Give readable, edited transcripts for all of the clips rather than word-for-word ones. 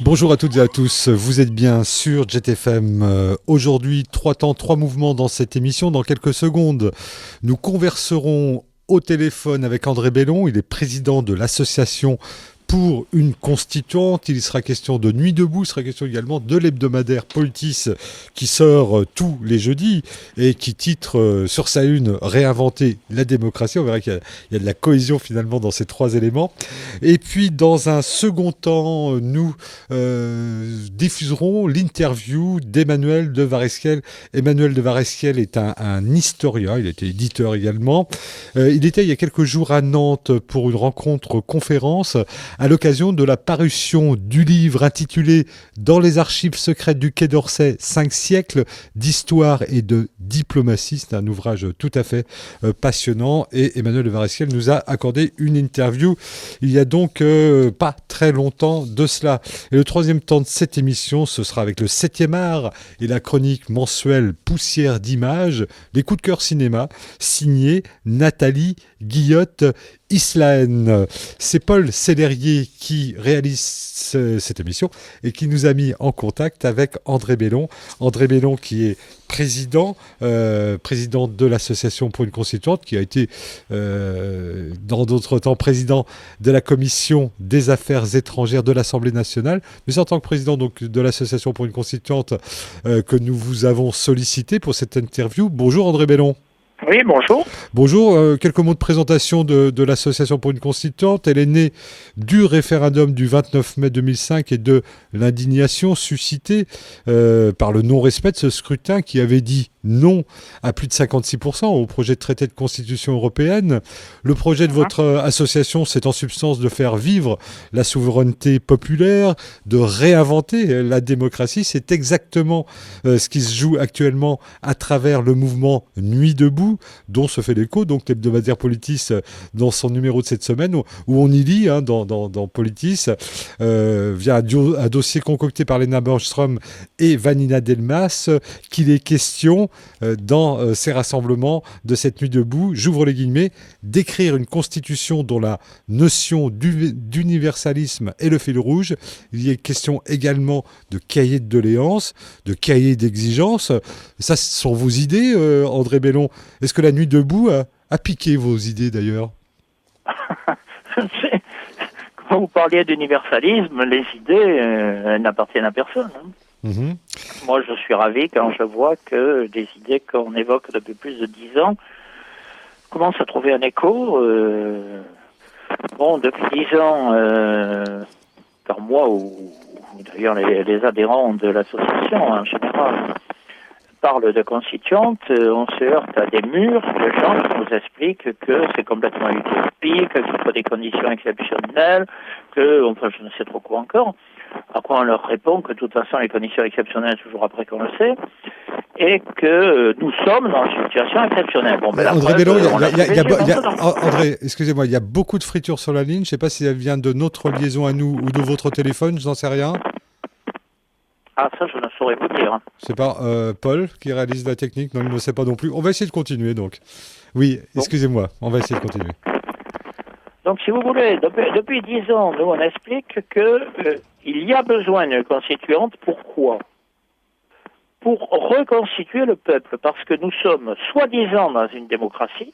Bonjour à toutes et à tous, vous êtes bien sur JetFM. Aujourd'hui, 3 temps, 3 mouvements dans cette émission. Dans quelques secondes, nous converserons au téléphone avec André Bellon. Il est président de l'association pour une constituante. Il sera question de Nuit debout, il sera question également de l'hebdomadaire Politis qui sort tous les jeudis et qui titre sur sa une Réinventer la démocratie. On verra qu'il y a de la cohésion finalement dans ces 3 éléments. Et puis dans un second temps, nous diffuserons l'interview d'Emmanuel de Varesquiel. Emmanuel de Varesquiel est un historien, il était éditeur également. Il était il y a quelques jours à Nantes pour une rencontre conférence à l'occasion de la parution du livre intitulé Dans les archives secrètes du Quai d'Orsay, 5 siècles d'histoire et de diplomatie. C'est un ouvrage tout à fait passionnant et Emmanuel de Varesquiel nous a accordé une interview il y a donc pas très longtemps de cela. Et le troisième temps de cette émission, ce sera avec le 7e art et la chronique mensuelle Poussière d'images, les coups de cœur cinéma, signé Nathalie Guillotte-Islaen. C'est Paul Sellerier qui réalise cette émission et qui nous a mis en contact avec André Bellon. André Bellon qui est président de l'association pour une constituante, qui a été dans d'autres temps président de la commission des affaires étrangères de l'Assemblée nationale, mais en tant que président donc, de l'association pour une constituante que nous vous avons sollicité pour cette interview. Bonjour André Bellon. Oui, bonjour. Bonjour, quelques mots de présentation de l'Association pour une constituante. Elle est née du référendum du 29 mai 2005 et de l'indignation suscitée par le non-respect de ce scrutin qui avait dit non à plus de 56% au projet de traité de constitution européenne. Le projet de votre association, c'est en substance de faire vivre la souveraineté populaire, de réinventer la démocratie. C'est exactement ce qui se joue actuellement à travers le mouvement Nuit debout, dont se fait l'écho, donc l'hebdomadaire Politis dans son numéro de cette semaine, où on y lit dans Politis, via un dossier concocté par Lena Bergström et Vanina Delmas, qu'il est question dans ces rassemblements de cette nuit debout, j'ouvre les guillemets, d'écrire une constitution dont la notion d'universalisme est le fil rouge. Il y est question également de cahier de doléances, de cahier d'exigences. Ça, ce sont vos idées, André Bellon. Est-ce que la nuit debout a piqué vos idées d'ailleurs? Quand vous parliez d'universalisme, les idées elles n'appartiennent à personne. Mm-hmm. Moi, je suis ravi quand je vois que des idées qu'on évoque depuis plus de 10 ans commencent à trouver un écho. Depuis 10 ans, par moi, ou d'ailleurs les adhérents de l'association en général, parle de constituante, on se heurte à des murs de gens qui nous expliquent que c'est complètement utopique, qu'il faut des conditions exceptionnelles, enfin je ne sais trop quoi encore. À quoi on leur répond que de toute façon les conditions exceptionnelles, toujours après qu'on le sait, et que nous sommes dans une situation exceptionnelle. Bon, ben André Bellon, André, excusez-moi, il y a beaucoup de fritures sur la ligne. Je ne sais pas si elle vient de notre liaison à nous ou de votre téléphone, je n'en sais rien. Ah, ça, je ne saurais vous dire. C'est pas Paul qui réalise la technique, non, il ne sait pas non plus. On va essayer de continuer, donc. Oui, excusez-moi, on va essayer de continuer. Donc, si vous voulez, depuis 10 ans, nous, on explique qu'il y a besoin d'une constituante. Pourquoi ? Pour reconstituer le peuple, parce que nous sommes soi-disant dans une démocratie,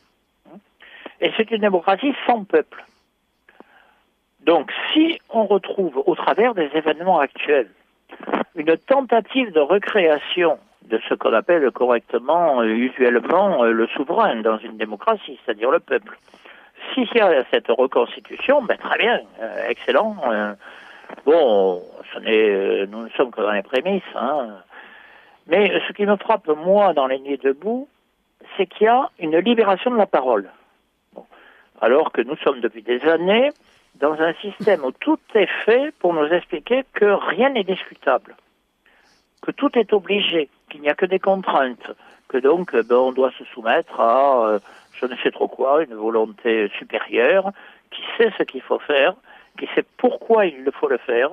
et c'est une démocratie sans peuple. Donc, si on retrouve, au travers des événements actuels, une tentative de recréation de ce qu'on appelle correctement, usuellement, le souverain dans une démocratie, c'est-à-dire le peuple. S'il y a cette reconstitution, très bien, excellent. Nous ne sommes que dans les prémices. Mais ce qui me frappe, moi, dans les Nuits debout, c'est qu'il y a une libération de la parole. Alors que nous sommes depuis des années dans un système où tout est fait pour nous expliquer que rien n'est discutable, que tout est obligé, qu'il n'y a que des contraintes, que donc on doit se soumettre à je ne sais trop quoi, une volonté supérieure, qui sait ce qu'il faut faire, qui sait pourquoi il faut le faire,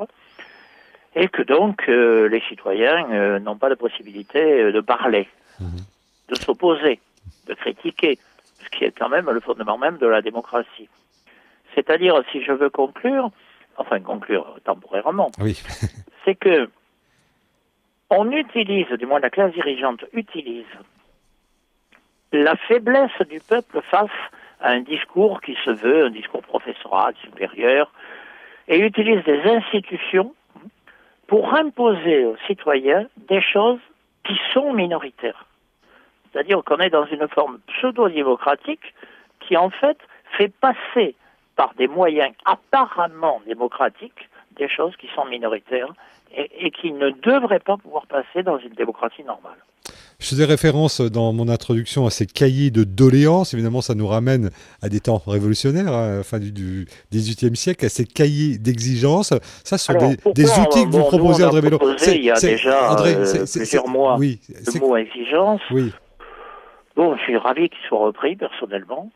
et que donc les citoyens n'ont pas de possibilité de parler, de s'opposer, de critiquer, ce qui est quand même le fondement même de la démocratie. C'est-à-dire, si je veux conclure temporairement, oui. c'est que on utilise, du moins la classe dirigeante utilise, la faiblesse du peuple face à un discours qui se veut un discours professoral supérieur, et utilise des institutions pour imposer aux citoyens des choses qui sont minoritaires. C'est-à-dire qu'on est dans une forme pseudo-démocratique qui, en fait, fait passer par des moyens apparemment démocratiques des choses qui sont minoritaires et qui ne devraient pas pouvoir passer dans une démocratie normale. Je faisais référence dans mon introduction à ces cahiers de doléances. Évidemment, ça nous ramène à des temps révolutionnaires, à la fin du XVIIIe siècle, à ces cahiers d'exigences. Ça, ce sont des outils que vous proposez, André Bello. Il y a déjà plusieurs mois le mot exigence. Oui. Bon, je suis ravi qu'il soit repris, personnellement.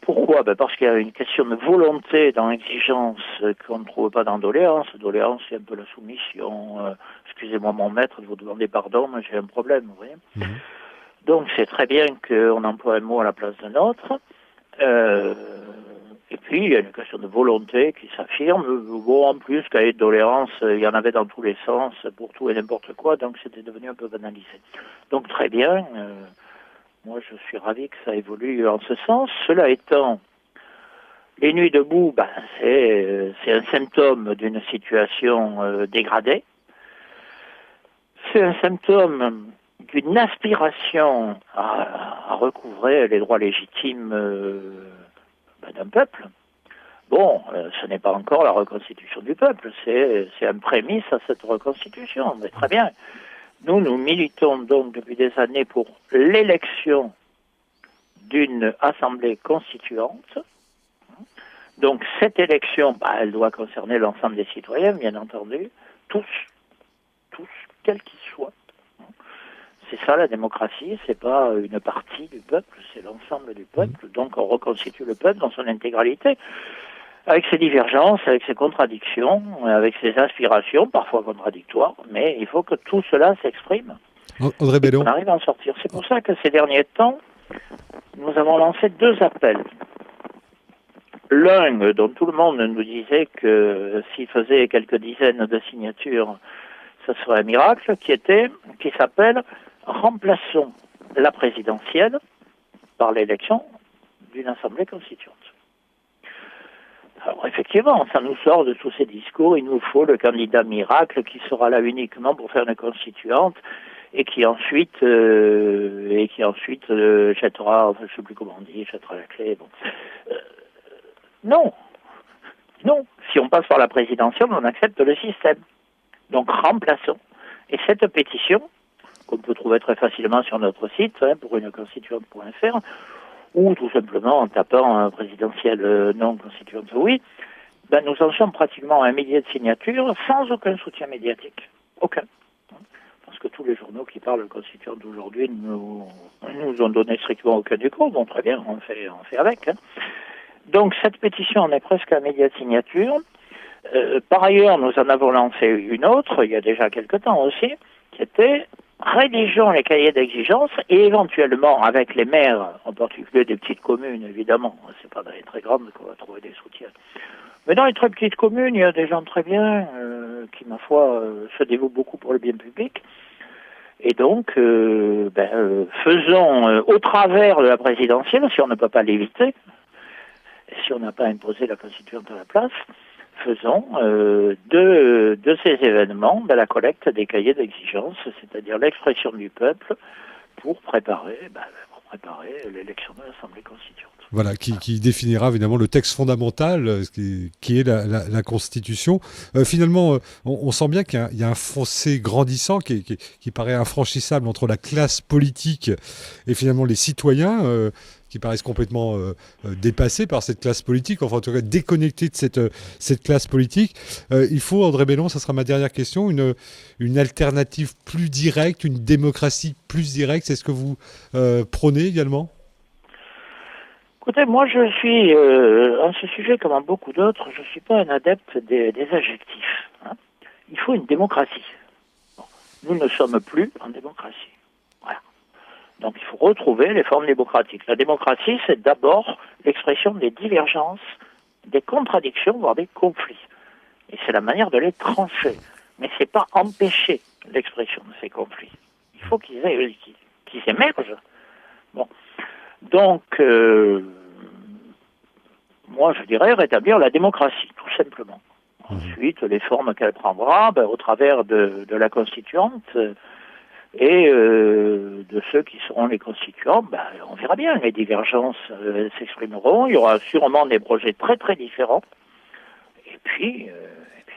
Pourquoi? Parce qu'il y a une question de volonté dans l'exigence qu'on ne trouve pas dans doléance. Doléance, c'est un peu la soumission. Excusez-moi, mon maître, de vous demander pardon, mais j'ai un problème, vous voyez. Donc, c'est très bien qu'on emploie un mot à la place d'un autre. Et puis, il y a une question de volonté qui s'affirme. Bon, en plus, cahier de doléance, il y en avait dans tous les sens, pour tout et n'importe quoi, donc c'était devenu un peu banalisé. Donc, très bien. Moi, je suis ravi que ça évolue en ce sens. Cela étant, les nuits debout, c'est un symptôme d'une situation dégradée. C'est un symptôme d'une aspiration à recouvrer les droits légitimes d'un peuple. Bon, ce n'est pas encore la reconstitution du peuple, c'est un prémisse à cette reconstitution, mais très bien. Nous militons donc depuis des années pour l'élection d'une assemblée constituante. Donc cette élection, elle doit concerner l'ensemble des citoyens, bien entendu, tous, quels qu'ils soient. C'est ça la démocratie, c'est pas une partie du peuple, c'est l'ensemble du peuple. Donc on reconstitue le peuple dans son intégralité, avec ses divergences, avec ses contradictions, avec ses aspirations, parfois contradictoires, mais il faut que tout cela s'exprime. André Bello. On arrive à en sortir. C'est pour ça que ces derniers temps, nous avons lancé 2 appels. L'un, dont tout le monde nous disait que s'il faisait quelques dizaines de signatures, ce serait un miracle, qui s'appelle « Remplaçons la présidentielle par l'élection d'une assemblée constituante ». Alors effectivement, ça nous sort de tous ces discours, il nous faut le candidat miracle qui sera là uniquement pour faire une constituante et qui ensuite jettera, enfin, je ne sais plus comment on dit, jettera la clé. Bon. Non. Si on passe par la présidentielle, on accepte le système. Donc remplaçons. Et cette pétition, qu'on peut trouver très facilement sur notre site, pour une constituante.fr, ou tout simplement en tapant présidentielle non constituante oui, nous en sommes pratiquement à 1 millier de signatures sans aucun soutien médiatique. Aucun. Parce que tous les journaux qui parlent de constituante d'aujourd'hui nous ont donné strictement aucun écho. Bon, très bien, on fait avec. Donc cette pétition, on est presque à 1 millier de signatures. Par ailleurs, nous en avons lancé une autre, il y a déjà quelque temps aussi, qui était rédigeons les cahiers d'exigence et éventuellement avec les maires, en particulier des petites communes, évidemment, c'est pas dans les très grandes qu'on va trouver des soutiens. Mais dans les très petites communes, il y a des gens très bien qui, ma foi, se dévouent beaucoup pour le bien public. Et donc, faisons au travers de la présidentielle, si on ne peut pas l'éviter, et si on n'a pas imposé la constituante à la place, faisons de ces événements de la collecte des cahiers d'exigence, c'est-à-dire l'expression du peuple pour préparer l'élection de l'Assemblée constituante. Voilà, qui définira évidemment le texte fondamental, qui est la Constitution. Finalement, on sent bien qu'il y a un fossé grandissant qui paraît infranchissable entre la classe politique et finalement les citoyens, qui paraissent complètement dépassés par cette classe politique, enfin en tout cas déconnectés de cette classe politique. Il faut, André Bello, ça sera ma dernière question, une alternative plus directe, une démocratie plus directe. C'est ce que vous prônez également ? Écoutez, moi je suis, en ce sujet comme en beaucoup d'autres, je ne suis pas un adepte des adjectifs. Il faut une démocratie. Bon, nous ne sommes plus en démocratie. Voilà. Donc il faut retrouver les formes démocratiques. La démocratie, c'est d'abord l'expression des divergences, des contradictions, voire des conflits. Et c'est la manière de les trancher. mais c'est pas empêcher l'expression de ces conflits. Il faut qu'ils émergent. Bon. Donc, moi, je dirais rétablir la démocratie, tout simplement. Ensuite, les formes qu'elle prendra, au travers de la constituante et de ceux qui seront les constituants, on verra bien. Les divergences s'exprimeront. Il y aura sûrement des projets très très différents. Et puis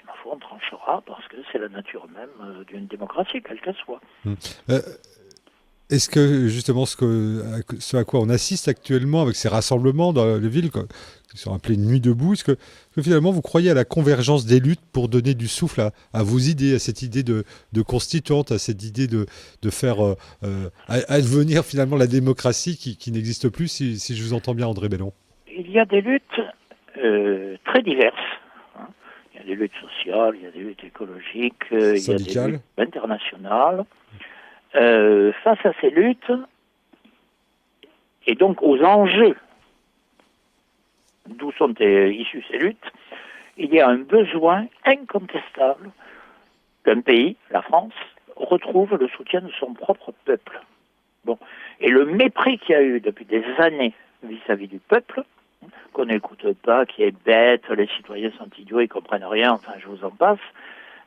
ma foi, on tranchera parce que c'est la nature même d'une démocratie, quelle qu'elle soit. Est-ce que justement ce à quoi on assiste actuellement avec ces rassemblements dans les villes qui sont appelés Nuit debout, est-ce que finalement vous croyez à la convergence des luttes pour donner du souffle à vos idées, à cette idée de constituante, à cette idée de faire advenir finalement la démocratie qui n'existe plus, si je vous entends bien, André Bellon? Il y a des luttes très diverses. Il y a des luttes sociales, il y a des luttes écologiques, il y a des luttes internationales. Face à ces luttes, et donc aux enjeux d'où sont issues ces luttes, il y a un besoin incontestable qu'un pays, la France, retrouve le soutien de son propre peuple. Bon. Et le mépris qu'il y a eu depuis des années vis-à-vis du peuple, qu'on n'écoute pas, qui est bête, les citoyens sont idiots, ils comprennent rien, enfin je vous en passe,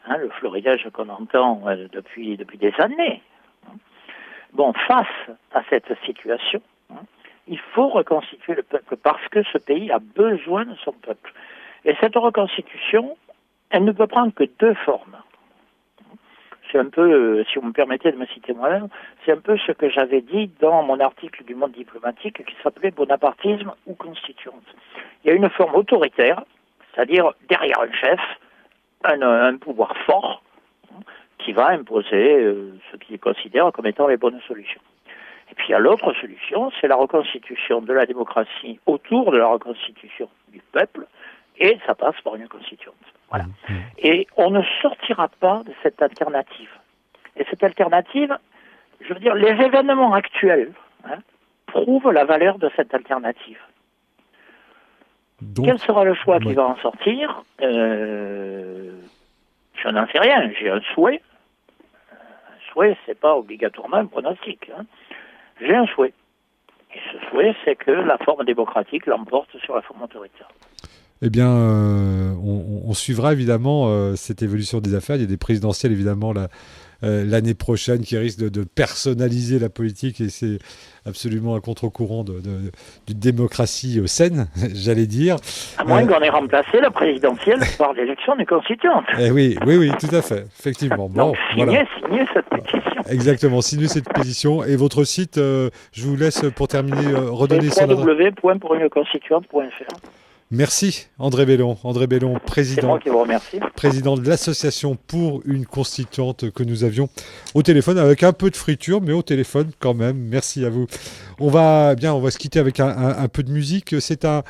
le florilège qu'on entend depuis des années. Bon, face à cette situation, il faut reconstituer le peuple parce que ce pays a besoin de son peuple. Et cette reconstitution, elle ne peut prendre que deux formes. C'est un peu, si vous me permettez de me citer moi-même, c'est un peu ce que j'avais dit dans mon article du Monde diplomatique qui s'appelait Bonapartisme ou constituante. Il y a une forme autoritaire, c'est-à-dire derrière un chef, un pouvoir fort, qui va imposer ce qu'il considère comme étant les bonnes solutions. Et puis il y a l'autre solution, c'est la reconstitution de la démocratie autour de la reconstitution du peuple, et ça passe par une constituante. Voilà. Et on ne sortira pas de cette alternative. Et cette alternative, je veux dire, les événements actuels prouvent la valeur de cette alternative. Donc, quel sera le choix qui va en sortir? Je n'en sais rien, j'ai un souhait. Un souhait, c'est pas obligatoirement un pronostic. J'ai un souhait. Et ce souhait, c'est que la forme démocratique l'emporte sur la forme autoritaire. Eh bien, on suivra évidemment cette évolution des affaires. Il y a des présidentielles évidemment l'année prochaine qui risquent de personnaliser la politique et c'est absolument un contre-courant d'une démocratie saine, j'allais dire. À moins qu'on ait remplacé la présidentielle par l'élection des constituantes. Oui, tout à fait, effectivement. Donc, signez cette pétition. Exactement, signez cette pétition. Et votre site, je vous laisse pour terminer redonner son adresse. www.pouruneconstituante.fr. Merci André Bellon. André Bellon, président, c'est moi qui vous remercie. Président de l'association pour une constituante que nous avions au téléphone avec un peu de friture, mais au téléphone quand même. Merci à vous. On va se quitter avec un peu de musique. C'est un